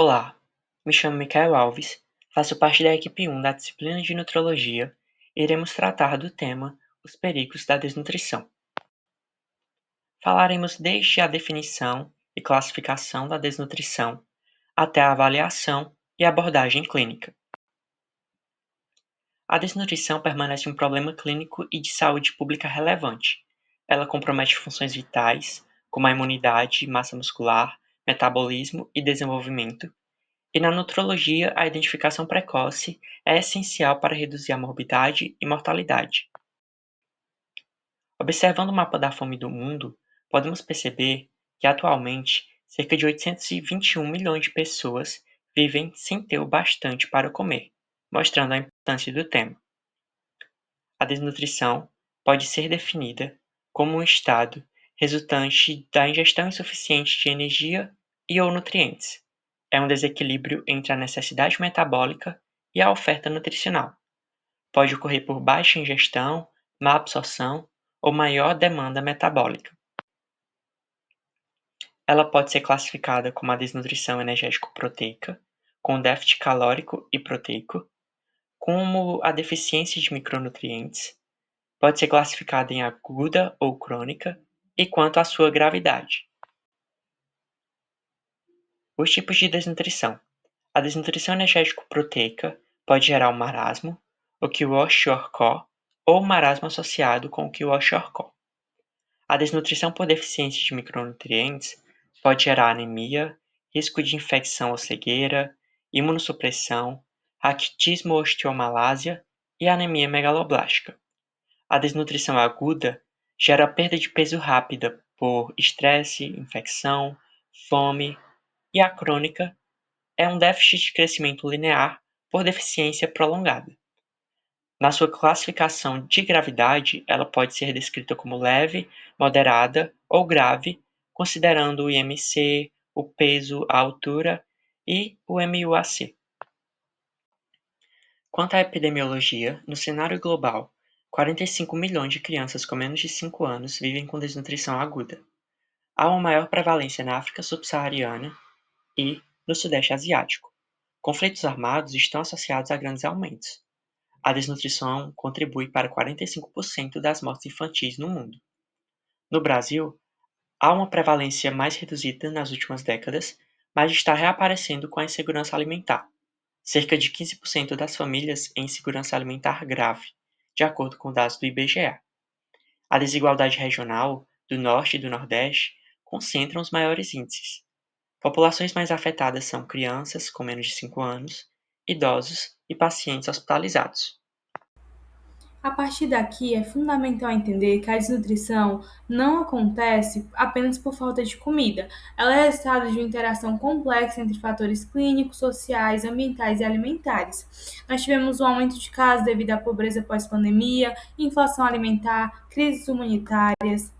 Olá, me chamo Micael Alves, faço parte da equipe 1 da disciplina de Nutrologia e iremos tratar do tema Os perigos da desnutrição. Falaremos desde a definição e classificação da desnutrição até a avaliação e abordagem clínica. A desnutrição permanece um problema clínico e de saúde pública relevante. Ela compromete funções vitais, como a imunidade, massa muscular, metabolismo e desenvolvimento. E na nutrologia, a identificação precoce é essencial para reduzir a morbidade e mortalidade. Observando o mapa da fome do mundo, podemos perceber que atualmente cerca de 821 milhões de pessoas vivem sem ter o bastante para comer, mostrando a importância do tema. A desnutrição pode ser definida como um estado resultante da ingestão insuficiente de energia e ou nutrientes. É um desequilíbrio entre a necessidade metabólica e a oferta nutricional. Pode ocorrer por baixa ingestão, má absorção ou maior demanda metabólica. Ela pode ser classificada como a desnutrição energético-proteica, com déficit calórico e proteico, como a deficiência de micronutrientes. Pode ser classificada em aguda ou crônica, e quanto à sua gravidade. Os tipos de desnutrição. A desnutrição energético-proteica pode gerar um marasmo, o kwashiorkor, ou marasmo associado com o kwashiorkor. A desnutrição por deficiência de micronutrientes pode gerar anemia, risco de infecção ou cegueira, imunossupressão, raquitismo ou osteomalásia e anemia megaloblástica. A desnutrição aguda gera perda de peso rápida por estresse, infecção, fome, e a crônica é um déficit de crescimento linear por deficiência prolongada. Na sua classificação de gravidade, ela pode ser descrita como leve, moderada ou grave, considerando o IMC, o peso, a altura e o MUAC. Quanto à epidemiologia, no cenário global, 45 milhões de crianças com menos de 5 anos vivem com desnutrição aguda. Há uma maior prevalência na África subsaariana e no Sudeste Asiático. Conflitos armados estão associados a grandes aumentos. A desnutrição contribui para 45% das mortes infantis no mundo. No Brasil, há uma prevalência mais reduzida nas últimas décadas, mas está reaparecendo com a insegurança alimentar. Cerca de 15% das famílias em insegurança alimentar grave, de acordo com dados do IBGE. A desigualdade regional do Norte e do Nordeste concentram os maiores índices. Populações mais afetadas são crianças com menos de 5 anos, idosos e pacientes hospitalizados. A partir daqui, é fundamental entender que a desnutrição não acontece apenas por falta de comida. Ela é resultado de uma interação complexa entre fatores clínicos, sociais, ambientais e alimentares. Nós tivemos um aumento de casos devido à pobreza pós-pandemia, inflação alimentar, crises humanitárias.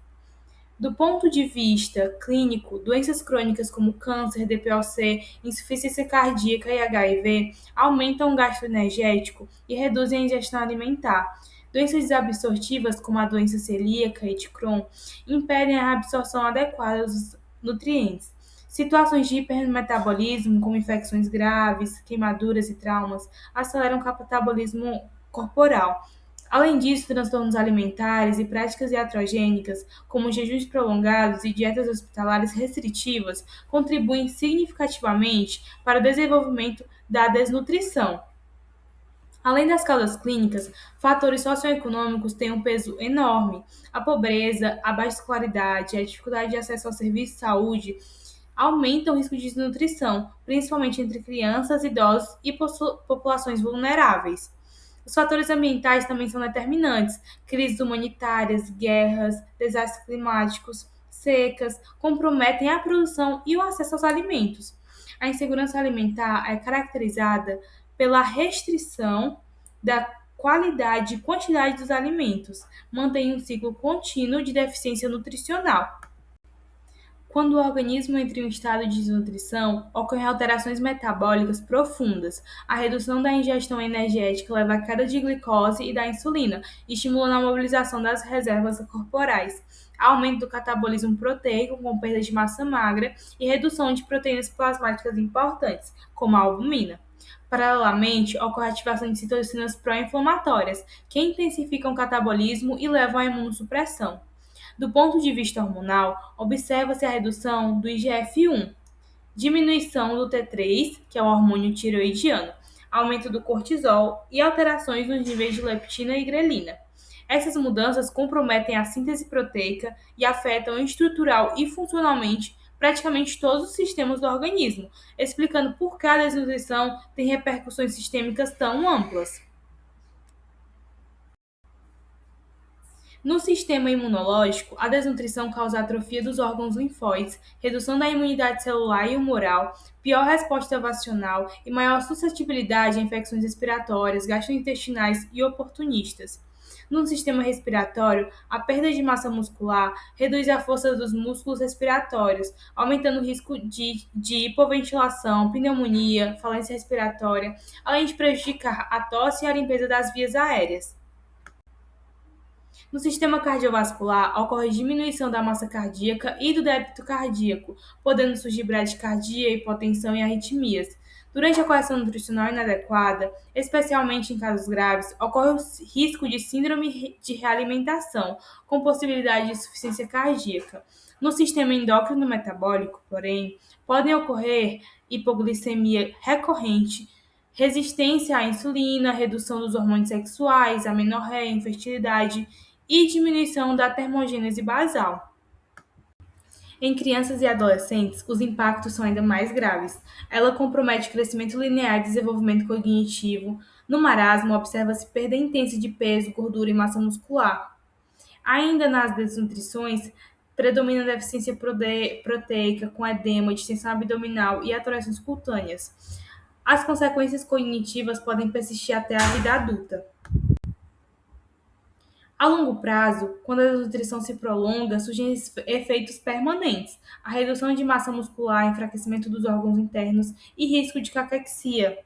Do ponto de vista clínico, doenças crônicas como câncer, DPOC, insuficiência cardíaca e HIV aumentam o gasto energético e reduzem a ingestão alimentar. Doenças desabsortivas, como a doença celíaca e de Crohn, impedem a absorção adequada dos nutrientes. Situações de hipermetabolismo, como infecções graves, queimaduras e traumas, aceleram o catabolismo corporal. Além disso, transtornos alimentares e práticas iatrogênicas, como jejuns prolongados e dietas hospitalares restritivas, contribuem significativamente para o desenvolvimento da desnutrição. Além das causas clínicas, fatores socioeconômicos têm um peso enorme. A pobreza, a baixa escolaridade e a dificuldade de acesso ao serviço de saúde aumentam o risco de desnutrição, principalmente entre crianças, idosos e populações vulneráveis. Os fatores ambientais também são determinantes. Crises humanitárias, guerras, desastres climáticos, secas comprometem a produção e o acesso aos alimentos. A insegurança alimentar é caracterizada pela restrição da qualidade e quantidade dos alimentos, mantém um ciclo contínuo de deficiência nutricional. Quando o organismo entra em um estado de desnutrição, ocorrem alterações metabólicas profundas. A redução da ingestão energética leva à queda de glicose e da insulina, estimulando a mobilização das reservas corporais. aumento do catabolismo proteico com perda de massa magra e redução de proteínas plasmáticas importantes, como a albumina. Paralelamente, ocorre a ativação de citocinas pró-inflamatórias, que intensificam o catabolismo e levam à imunossupressão. Do ponto de vista hormonal, observa-se a redução do IGF-1, diminuição do T3, que é o hormônio tiroidiano, aumento do cortisol e alterações nos níveis de leptina e grelina. Essas mudanças comprometem a síntese proteica e afetam estrutural e funcionalmente praticamente todos os sistemas do organismo, explicando por que a desnutrição tem repercussões sistêmicas tão amplas. No sistema imunológico, a desnutrição causa atrofia dos órgãos linfóides, redução da imunidade celular e humoral, pior resposta vacinal e maior suscetibilidade a infecções respiratórias, gastrointestinais e oportunistas. No sistema respiratório, a perda de massa muscular reduz a força dos músculos respiratórios, aumentando o risco de hipoventilação, pneumonia, falência respiratória, além de prejudicar a tosse e a limpeza das vias aéreas. No sistema cardiovascular, ocorre diminuição da massa cardíaca e do débito cardíaco, podendo surgir bradicardia, hipotensão e arritmias. Durante a correção nutricional inadequada, especialmente em casos graves, ocorre o risco de síndrome de realimentação, com possibilidade de insuficiência cardíaca. No sistema endócrino-metabólico, porém, podem ocorrer hipoglicemia recorrente, resistência à insulina, redução dos hormônios sexuais, amenorreia, infertilidade e diminuição da termogênese basal. Em crianças e adolescentes, os impactos são ainda mais graves. Ela compromete o crescimento linear e desenvolvimento cognitivo. No marasmo, observa-se perda intensa de peso, gordura e massa muscular. Ainda nas desnutrições, predomina a deficiência proteica, com edema, distensão abdominal e alterações cutâneas. As consequências cognitivas podem persistir até a vida adulta. A longo prazo, quando a desnutrição se prolonga, surgem efeitos permanentes: a redução de massa muscular, enfraquecimento dos órgãos internos e risco de caquexia.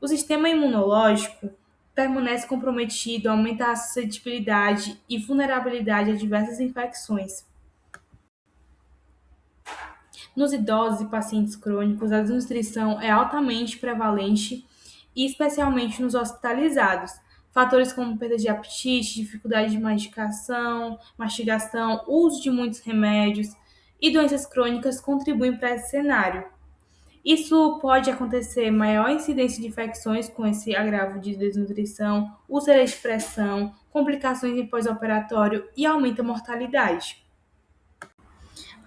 O sistema imunológico permanece comprometido, aumenta a suscetibilidade e vulnerabilidade a diversas infecções. Nos idosos e pacientes crônicos, a desnutrição é altamente prevalente e especialmente nos hospitalizados. Fatores como perda de apetite, dificuldade de mastigação, uso de muitos remédios e doenças crônicas contribuem para esse cenário. Isso pode acontecer maior incidência de infecções com esse agravo de desnutrição, úlceras de pressão, complicações em pós-operatório e aumenta a mortalidade.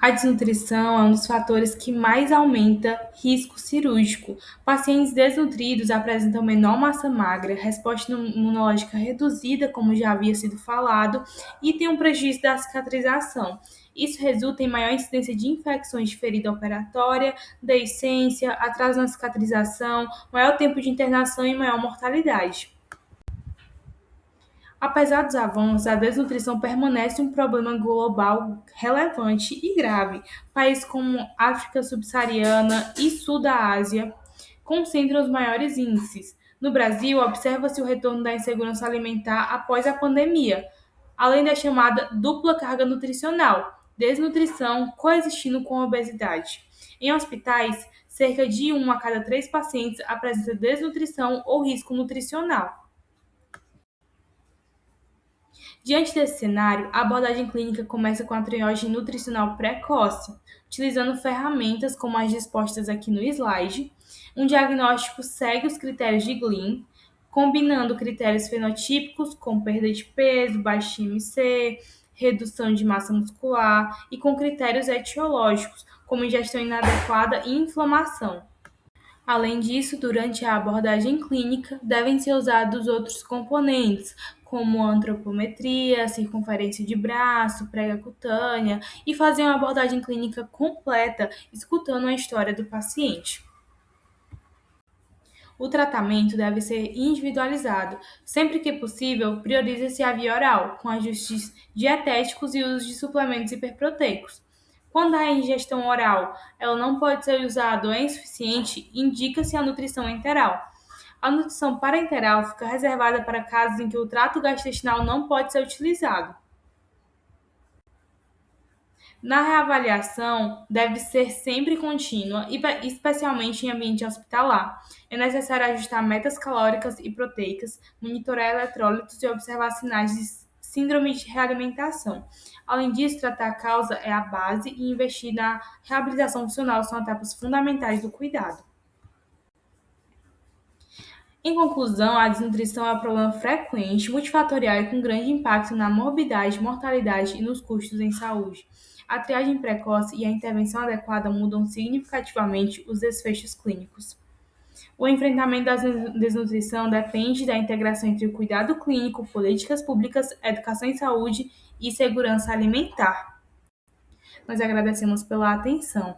A desnutrição é um dos fatores que mais aumenta risco cirúrgico. Pacientes desnutridos apresentam menor massa magra, resposta imunológica reduzida, como já havia sido falado, e tem um prejuízo da cicatrização. Isso resulta em maior incidência de infecções de ferida operatória, deiscência, atraso na cicatrização, maior tempo de internação e maior mortalidade. Apesar dos avanços, a desnutrição permanece um problema global relevante e grave. Países como África subsaariana e Sul da Ásia concentram os maiores índices. No Brasil, observa-se o retorno da insegurança alimentar após a pandemia, além da chamada dupla carga nutricional, desnutrição coexistindo com a obesidade. Em hospitais, cerca de 1 a cada 3 pacientes apresenta desnutrição ou risco nutricional. Diante desse cenário, a abordagem clínica começa com a triagem nutricional precoce, utilizando ferramentas como as dispostas aqui no slide. Um diagnóstico segue os critérios de Glean, combinando critérios fenotípicos com perda de peso, baixo IMC, redução de massa muscular e com critérios etiológicos, como ingestão inadequada e inflamação. Além disso, durante a abordagem clínica, devem ser usados outros componentes, como antropometria, circunferência de braço, prega cutânea, e fazer uma abordagem clínica completa, escutando a história do paciente. O tratamento deve ser individualizado. Sempre que possível, prioriza-se a via oral, com ajustes dietéticos e uso de suplementos hiperproteicos. Quando a ingestão oral ela não pode ser usada ou é insuficiente, indica-se a nutrição enteral. A nutrição parenteral fica reservada para casos em que o trato gastrointestinal não pode ser utilizado. Na reavaliação, deve ser sempre contínua, especialmente em ambiente hospitalar. É necessário ajustar metas calóricas e proteicas, monitorar eletrólitos e observar sinais de síndrome de realimentação. Além disso, tratar a causa é a base e investir na reabilitação funcional são etapas fundamentais do cuidado. Em conclusão, a desnutrição é um problema frequente, multifatorial e com grande impacto na morbidade, mortalidade e nos custos em saúde. A triagem precoce e a intervenção adequada mudam significativamente os desfechos clínicos. O enfrentamento da desnutrição depende da integração entre o cuidado clínico, políticas públicas, educação em saúde e segurança alimentar. Nós agradecemos pela atenção.